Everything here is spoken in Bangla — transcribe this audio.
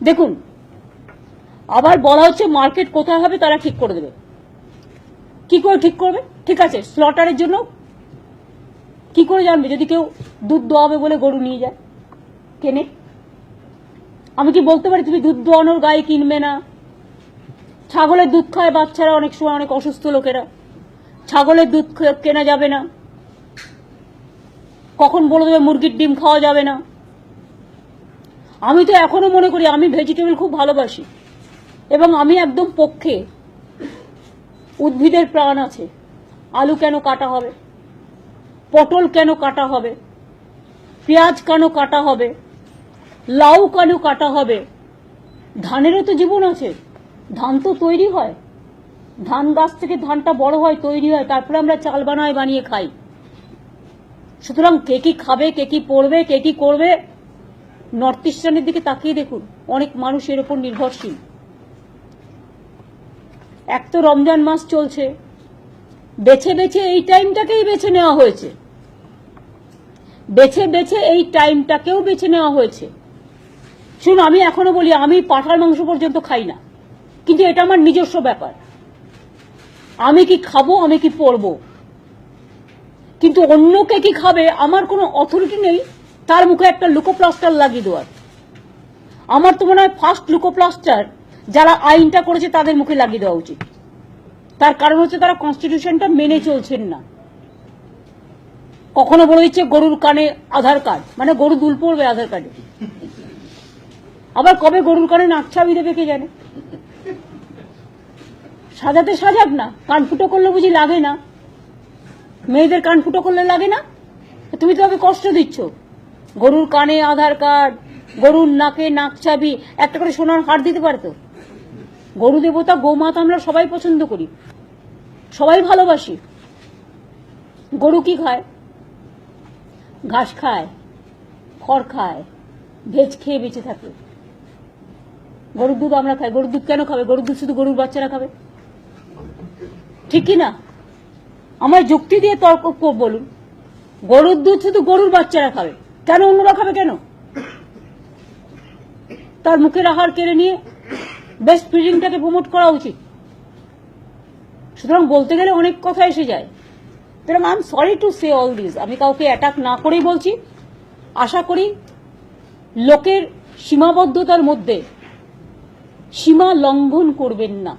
দেখুন, আবার বলা হচ্ছে মার্কেট কোথায় হবে তারা ঠিক করে দেবে। কি করে ঠিক করবে? ঠিক আছে, স্লটারের জন্য কি করে জানবে যদি কেউ দুধ দোয়াবে বলে গরু নিয়ে যায় কেনে? আমি কি বলতে পারি তুমি দুধ দোয়ানোর গায়ে কিনবে না? ছাগলের দুধ খায় বাচ্চারা, অনেক সময় অনেক অসুস্থ লোকেরা, ছাগলের দুধ কেনা যাবে না। কখন বলে দেবে মুরগির ডিম খাওয়া যাবে না? আমি তো এখনো মনে করি, আমি ভেজিটেবল খুব ভালোবাসি এবং আমি একদম পক্ষে। উদ্ভিদের প্রাণ আছে, আলু কেন কাটা হবে, পটল কেন কাটা হবে, পেঁয়াজ কেন কাটা হবে, লাউ কেন কাটা হবে? ধানেরও তো জীবন আছে, ধান তো তৈরি হয়, ধান গাছ থেকে ধানটা বড় হয়, তৈরি হয়, তারপরে আমরা চাল বানিয়ে খাই। সুতরাং কে কি খাবে, কে কি পড়বে, কে কি করবে, নর্থ ইস্টার্নের দিকে তাকিয়ে দেখুন, অনেক মানুষ এর উপর নির্ভরশীল। এক তো রমজান মাস চলছে, বেছে বেছে এই টাইমটাকেই বেছে নেওয়া হয়েছে, বেছে বেছে এই টাইমটাকেও বেছে নেওয়া হয়েছে। শুনুন, আমি এখনো বলি আমি পাঁঠার মাংস পর্যন্ত খাই না, কিন্তু এটা আমার নিজস্ব ব্যাপার, আমি কি খাবো, আমি কি পরবো। কিন্তু অন্যকে কি খাবে আমার কোনো অথরিটি নেই তার মুখে একটা লুকোপ্লাস্টার লাগিয়ে দেওয়ার। আমার তো মনে হয় ফার্স্ট লুকোপ্লাস্টার যারা আইনটা করেছে তাদের মুখে লাগিয়ে দেওয়া উচিত। তার কারণ হচ্ছে তারা কনস্টিটিউশনটা মেনে চলছেন না। কখনো বলে দিচ্ছে গরুর কানে আধার কার্ড, মানে গরু দুল পড়বে আধার কার্ডে। আবার কবে গরুর কানে নাকছাবি দেবে কে জানে। সাজাতে সাজাক না, কান ফুটো করলে বুঝি লাগে না? মেয়েদের কান ফুটো করলে লাগে না? তুমি তো আমাকে কষ্ট দিচ্ছ। গরুর কানে আধার কার্ড, গরুর নাকে নাকছাবি, একটা করে সোনার হার দিতে পারে তো। গরু দেবতা গোমাতা আমরা সবাই পছন্দ করি, সবাই ভালোবাসি। গরু কি খায়? ঘাস খায়, খড় খায়, ভেজ খেয়ে বেঁচে থাকে। গরুর দুধ আমরা খাই, গরুর দুধ কেন খাবে? গরুর দুধ শুধু গরুর বাচ্চারা খাবে, ঠিক কি না? আমার যুক্তি দিয়ে তর্ক বলুন, গরুর দুধ শুধু গরুর বাচ্চারা খাবে, কেন অন্যরা খাবে কেন? তার মুখের আহার কেড়ে নিয়ে বেস্ট ফিডিংটাকে প্রমোট করা উচিত। সুতরাং বলতে গেলে অনেক কথা এসে যায়। সুতরাং I am sorry to say all this. আমি কাউকে অ্যাটাক না করেই বলছি, আশা করি লোকের সীমাবদ্ধতার মধ্যে সীমা লঙ্ঘন করবেন না।